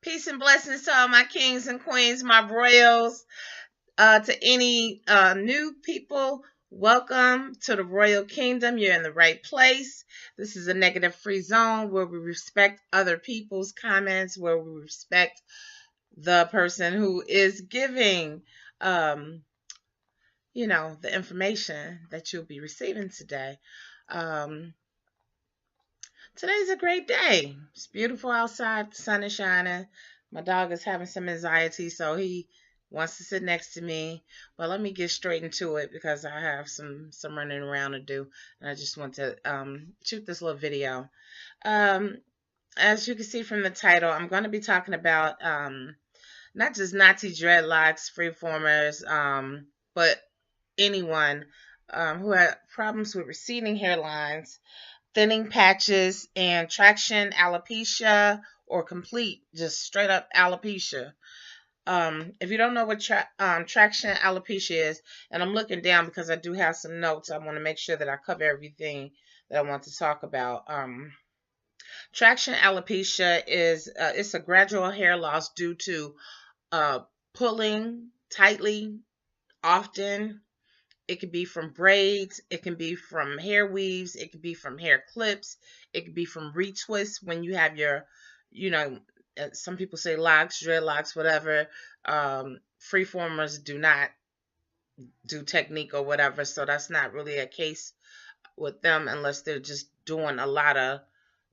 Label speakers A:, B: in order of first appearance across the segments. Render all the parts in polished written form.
A: Peace and blessings to all my kings and queens, my royals. To any new people, welcome to the Royal Kingdom. You're in the right place. This is a negative free zone where we respect other people's comments, where we respect the person who is giving, um, the information that you'll be receiving today. Um, Today's a great day. It's beautiful outside. The sun is shining. My dog is having some anxiety, so he wants to sit next to me. But let me get straight into it because I have some running around to do, and I just want to shoot this little video. Um, as you can see from the title, I'm going to be talking about not just Nazi dreadlocks, freeformers, but anyone who had problems with receding hairlines, thinning patches, and traction alopecia, or complete, just straight up alopecia. If you don't know what traction alopecia is, and I'm looking down because I do have some notes, I want to make sure that I cover everything that I want to talk about. Traction alopecia is it's a gradual hair loss due to uh, pulling tightly often. It could be from braids, it can be from hair weaves, it could be from hair clips, it could be from retwists when you have your, you know, some people say locks, dreadlocks, whatever. Freeformers do not do technique or whatever, so that's not really a case with them unless they're just doing a lot of,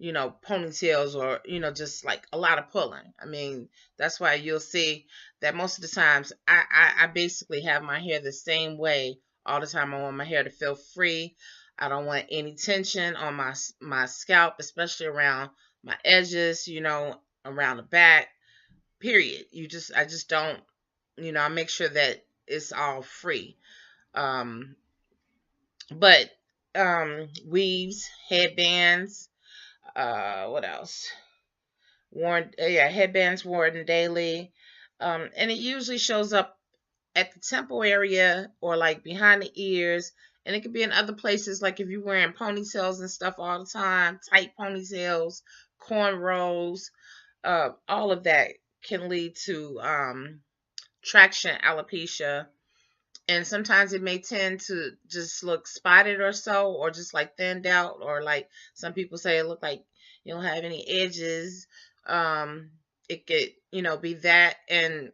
A: ponytails or, just like a lot of pulling. I mean, that's why you'll see that most of the times I basically have my hair the same way all the time. I want my hair to feel free. I don't want any tension on my scalp, especially around my edges, around the back. Period. I just don't, I make sure that it's all free. Um, but weaves, headbands, what else? Headbands worn daily. And it usually shows up at the temple area or like behind the ears. And it could be in other places, like if you're wearing ponytails and stuff all the time, tight ponytails, cornrows, all of that can lead to traction alopecia. And sometimes it may tend to just look spotted or so, or just like thinned out, or like some people say it look like you don't have any edges. It could, be that. And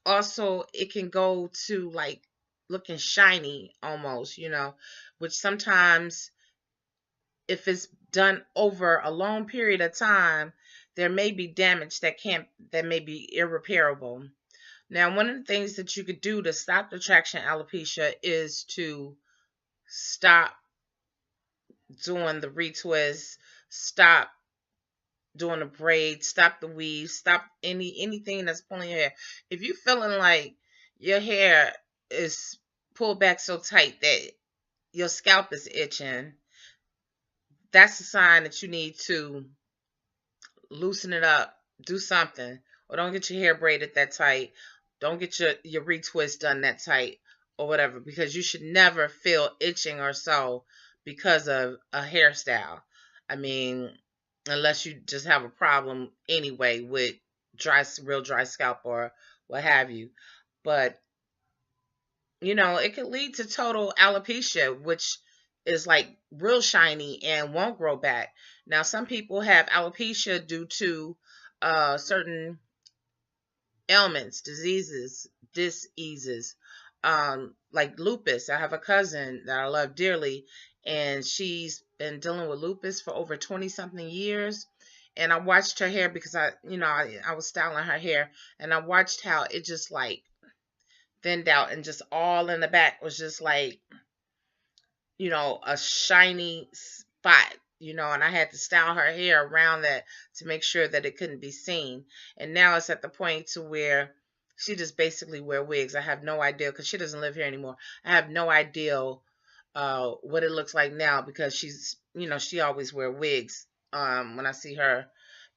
A: also it can go to like looking shiny almost, which sometimes if it's done over a long period of time, there may be damage that may be irreparable. Now, one of the things that you could do to stop the traction alopecia is to stop doing the retwist, stop doing the braid, stop the weave, stop anything that's pulling your hair. If you're feeling like your hair is pulled back so tight that your scalp is itching, that's a sign that you need to loosen it up, do something, or don't get your hair braided that tight. Don't get your retwist done that tight or whatever, because you should never feel itching or so because of a hairstyle. I mean, unless you just have a problem anyway with real dry scalp or what have you. But, it could lead to total alopecia, which is like real shiny and won't grow back. Now, some people have alopecia due to certain ailments, diseases, like lupus. I have a cousin that I love dearly, and she's been dealing with lupus for over 20 something years. And I watched her hair because I was styling her hair, and I watched how it just like thinned out, and just all in the back was just like, a shiny spot, and I had to style her hair around that to make sure that it couldn't be seen. And now it's at the point to where she just basically wear wigs. I have no idea, because she doesn't live here anymore. I have no idea what it looks like now, because she's, she always wear wigs when I see her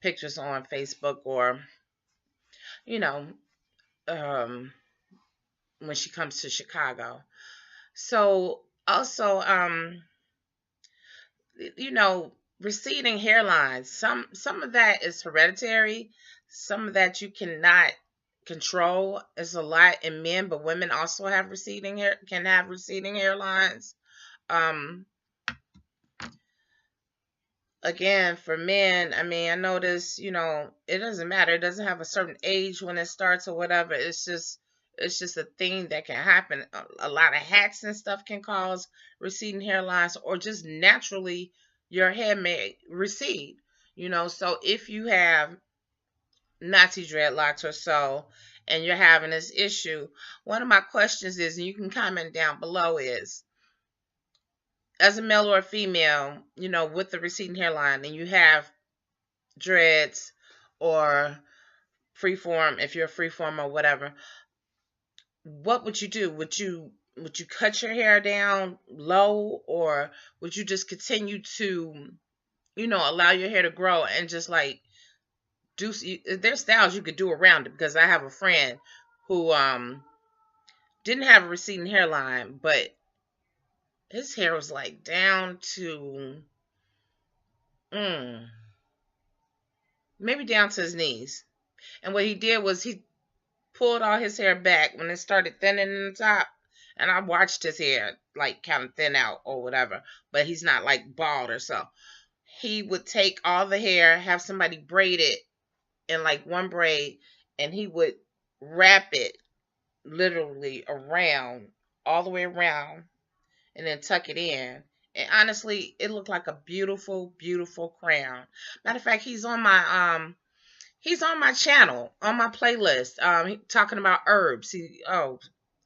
A: pictures on Facebook, or, you know, um, when she comes to Chicago. So also, receding hairlines. Some of that is hereditary. some of that you cannot control. Is a lot in men, but women also have receding hair, can have receding hairlines. Um, Again, for men, I mean, I notice, it doesn't matter. It doesn't have a certain age when it starts or whatever. It's just a thing that can happen. A lot of hats and stuff can cause receding hairlines, or just naturally your hair may recede. So if you have Nazi dreadlocks or so, and you're having this issue, one of my questions is, and you can comment down below, is, as a male or a female, with the receding hairline, and you have dreads or freeform, if you're a freeform or whatever, what would you do? Would you cut your hair down low, or would you just continue to, allow your hair to grow and just like do? There's styles you could do around it, because I have a friend who didn't have a receding hairline, but his hair was like down to mm, maybe down to his knees. And what he did was he pulled all his hair back when it started thinning in the top. And I watched his hair like kind of thin out or whatever, but he's not like bald or so. He would take all the hair, have somebody braid it in like one braid, and he would wrap it literally around, all the way around, and then tuck it in. And honestly, it looked like a beautiful, beautiful crown. Matter of fact, he's on my channel, on my playlist, talking about herbs.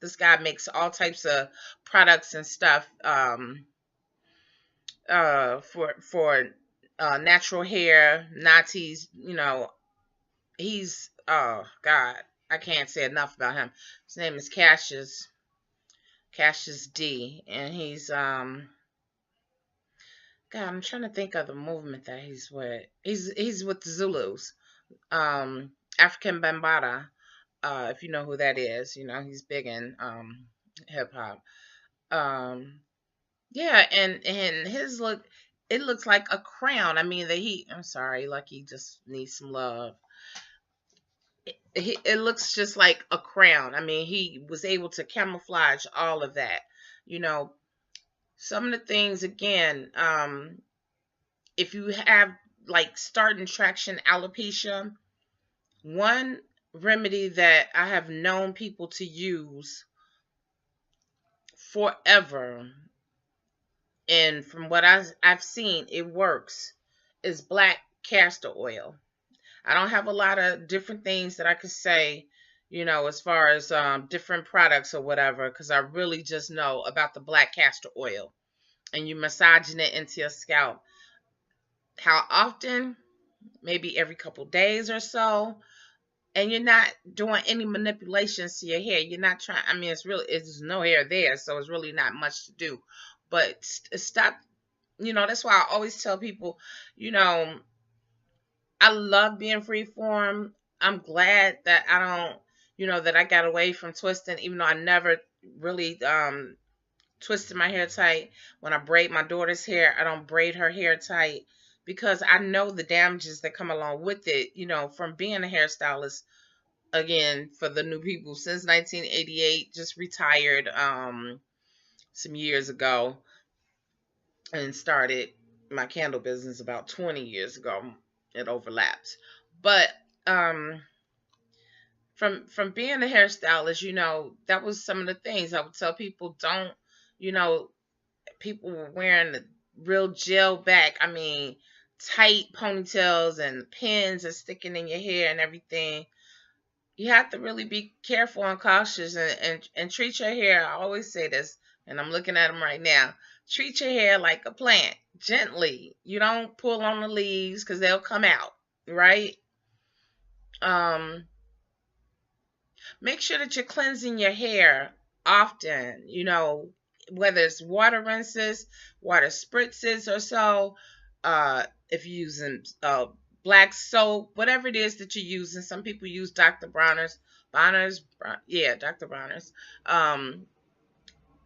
A: This guy makes all types of products and stuff, for natural hair, Nazis. He's, oh God, I can't say enough about him. His name is Cassius D, and he's God, I'm trying to think of the movement that he's with. He's with the Zulus, African Bambata. If you know who that is, he's big in hip hop. Um, yeah, and his look, it looks like a crown. I mean, I'm sorry, like he just needs some love. It looks just like a crown. I mean, he was able to camouflage all of that. You know, some of the things, again, if you have like starting traction alopecia, one remedy that I have known people to use forever, and from what I've seen, it works, is black castor oil. I don't have a lot of different things that I could say, as far as different products or whatever, because I really just know about the black castor oil. And you massaging it into your scalp. How often? Maybe every couple days or so. And you're not doing any manipulations to your hair. You're not trying. I mean, it's no hair there, so it's really not much to do. But stop. That's why I always tell people, you know, I love being freeform. I'm glad that I don't, that I got away from twisting, even though I never really twisted my hair tight. When I braid my daughter's hair, I don't braid her hair tight, because I know the damages that come along with it, from being a hairstylist. Again, for the new people, since 1988, just retired some years ago, and started my candle business about 20 years ago. It overlaps. But from being a hairstylist, that was some of the things I would tell people. Don't, you know, people were wearing the real gel back, I mean, tight ponytails, and pins are sticking in your hair and everything. You have to really be careful and cautious, and treat your hair. I always say this, and I'm looking at them right now. Treat your hair like a plant, gently. You don't pull on the leaves, because they'll come out, right? Um, Make sure that you're cleansing your hair often, whether it's water rinses, water spritzes or so. If you're using black soap, whatever it is that you're using. Some people use Dr. Yeah, Dr. Bronner's.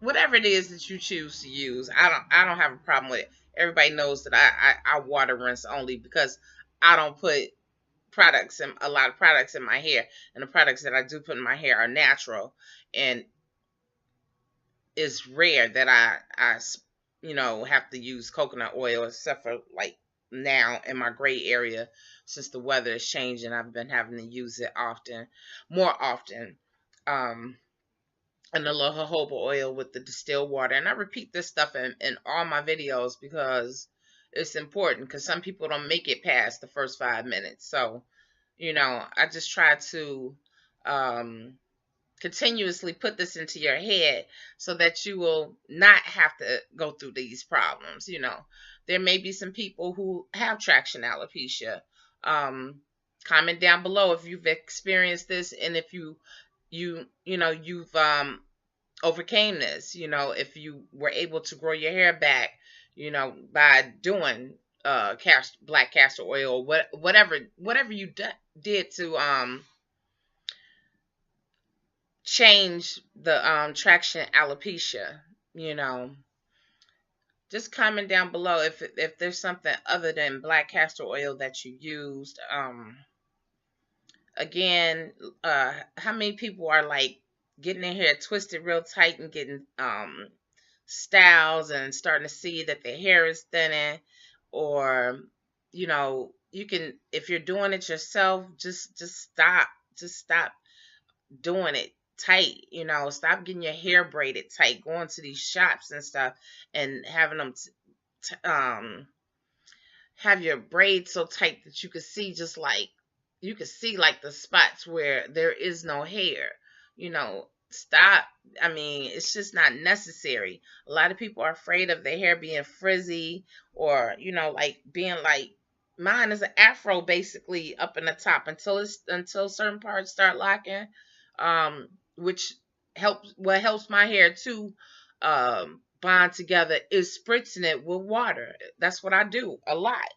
A: Whatever it is that you choose to use, I don't have a problem with it. Everybody knows that I water rinse only, because I don't put products and a lot of products in my hair, and the products that I do put in my hair are natural, and it's rare that I have to use coconut oil, except for like now in my gray area, since the weather is changing. I've been having to use it more often. Um, and the little jojoba oil with the distilled water. And I repeat this stuff in all my videos because it's important, because some people don't make it past the first 5 minutes. So, I just try to um, continuously put this into your head so that you will not have to go through these problems. There may be some people who have traction alopecia. Comment down below if you've experienced this, and if you've overcame this, if you were able to grow your hair back, by doing black castor oil, whatever you did to change the traction alopecia. Just comment down below if there's something other than black castor oil that you used. Again, how many people are like getting their hair twisted real tight and getting styles and starting to see that their hair is thinning? Or you can, if you're doing it yourself, just stop doing it tight. Stop getting your hair braided tight, going to these shops and stuff and having them have your braids so tight that you could see like the spots where there is no hair. Stop. I mean, it's just not necessary. A lot of people are afraid of their hair being frizzy, or like being like mine is an afro basically up in the top until certain parts start locking, which helps my hair to bond together is spritzing it with water. That's what I do a lot.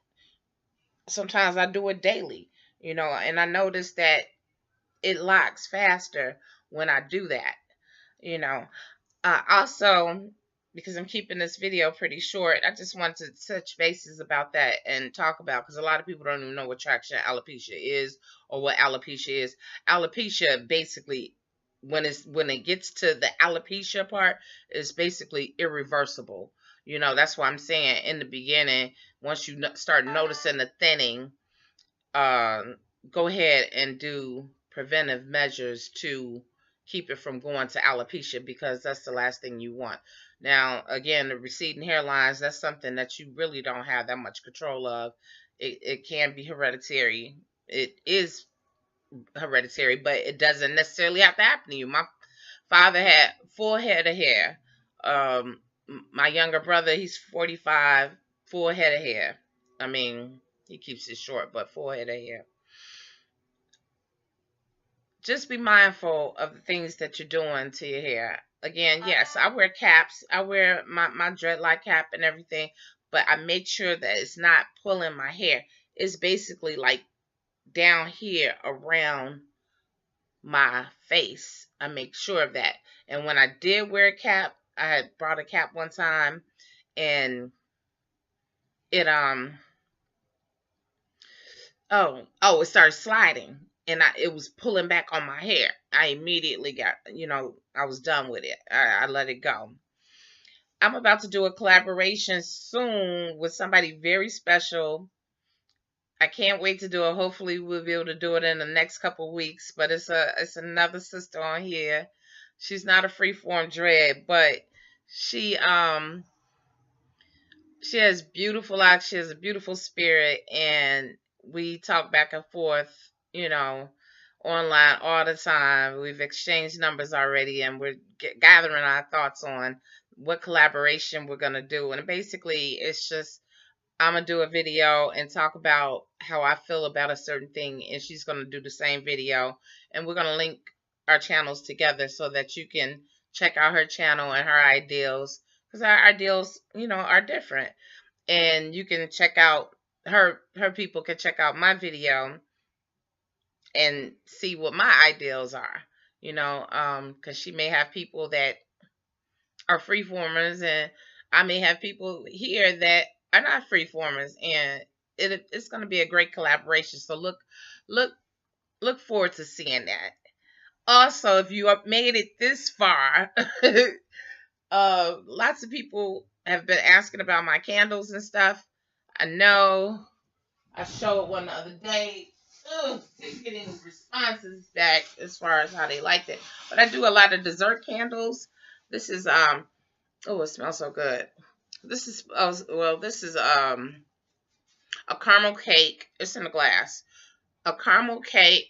A: Sometimes I do it daily, and I notice that it locks faster when I do that. you know Also, because I'm keeping this video pretty short, I just wanted to touch bases about that and talk about, because a lot of people don't even know what traction alopecia is or what alopecia is. Alopecia basically, when it gets to the alopecia part, is basically irreversible. That's why I'm saying in the beginning, once you start noticing the thinning, um, go ahead and do preventive measures to keep it from going to alopecia, because that's the last thing you want. Now, again, the receding hairlines, that's something that you really don't have that much control of. It can be hereditary. It is hereditary, but it doesn't necessarily have to happen to you. My father had full head of hair. Um, my younger brother, he's 45, full head of hair. I mean, he keeps it short, but full head of hair. Just be mindful of the things that you're doing to your hair. Again, yes, I wear caps. I wear my dreadlock cap and everything, but I make sure that it's not pulling my hair. It's basically like down here around my face. I make sure of that. And when I did wear a cap, I had brought a cap one time, and it it started sliding, and it was pulling back on my hair. I immediately got, I was done with it. I let it go. I'm about to do a collaboration soon with somebody very special. I can't wait to do it. Hopefully we'll be able to do it in the next couple of weeks. But it's another sister on here. She's not a freeform dread, but she she has beautiful eyes. She has a beautiful spirit, and we talk back and forth, online all the time. We've exchanged numbers already, and we're gathering our thoughts on what collaboration we're gonna do. And basically, it's just I'm gonna do a video and talk about how I feel about a certain thing, and she's gonna do the same video, and we're gonna link our channels together so that you can check out her channel and her ideals, because our ideals, are different. And you can check out her people can check out my video and see what my ideals are, because she may have people that are freeformers, and I may have people here that are not freeformers, and it's going to be a great collaboration. So look look look forward to seeing that. Also, if you have made it this far, lots of people have been asking about my candles and stuff. I know I showed one the other day. Didn't get any responses back as far as how they liked it. But I do a lot of dessert candles. This is oh, it smells so good. This is this is a caramel cake. It's in a glass. A caramel cake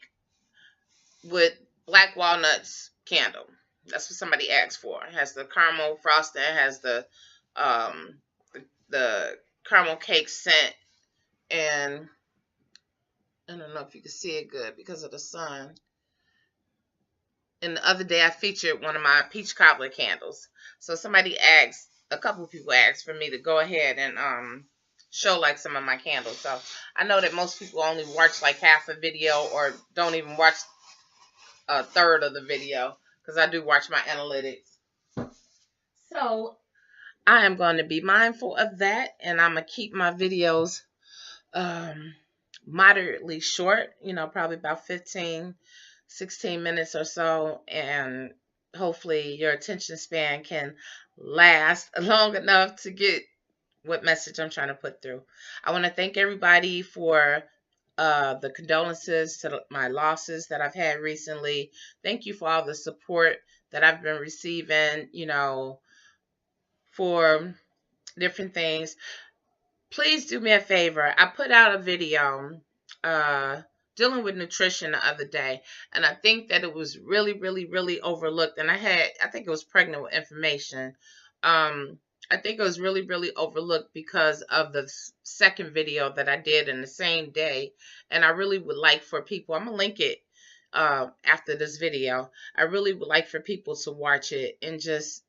A: with black walnuts candle. That's what somebody asked for. It has the caramel frosting, it has um the caramel cake scent, and I don't know if you can see it good because of the sun. And the other day I featured one of my peach cobbler candles. So a couple of people asked for me to go ahead and show like some of my candles. So I know that most people only watch like half a video or don't even watch a third of the video because I do watch my analytics. So I am going to be mindful of that, and I'm going to keep my videos moderately short, probably about 15, 16 minutes or so, and hopefully your attention span can last long enough to get what message I'm trying to put through. I want to thank everybody for the condolences to my losses that I've had recently. Thank you for all the support that I've been receiving, for different things. Please do me a favor. I put out a video dealing with nutrition the other day, and I think that it was really, really, really overlooked. And I think it was pregnant with information. I think it was really, really overlooked because of the second video that I did in the same day. And I really would like for people, I'm going to link it after this video. I really would like for people to watch it and just,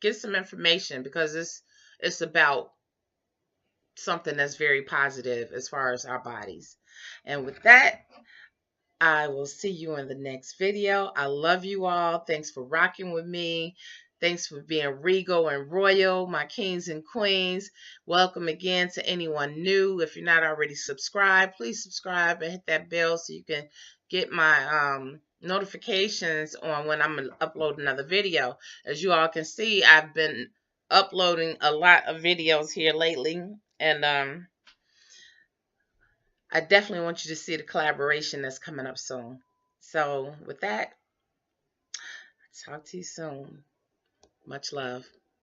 A: get some information, because it's about something that's very positive as far as our bodies. And with that, I will see you in the next video. I love you all. Thanks for rocking with me. Thanks for being regal and royal, my kings and queens. Welcome again to anyone new. If you're not already subscribed, please subscribe and hit that bell so you can get my notifications on when I'm going to upload another video. As you all can see, I've been uploading a lot of videos here lately, and I definitely want you to see the collaboration that's coming up soon. So with that, talk to you soon. Much love.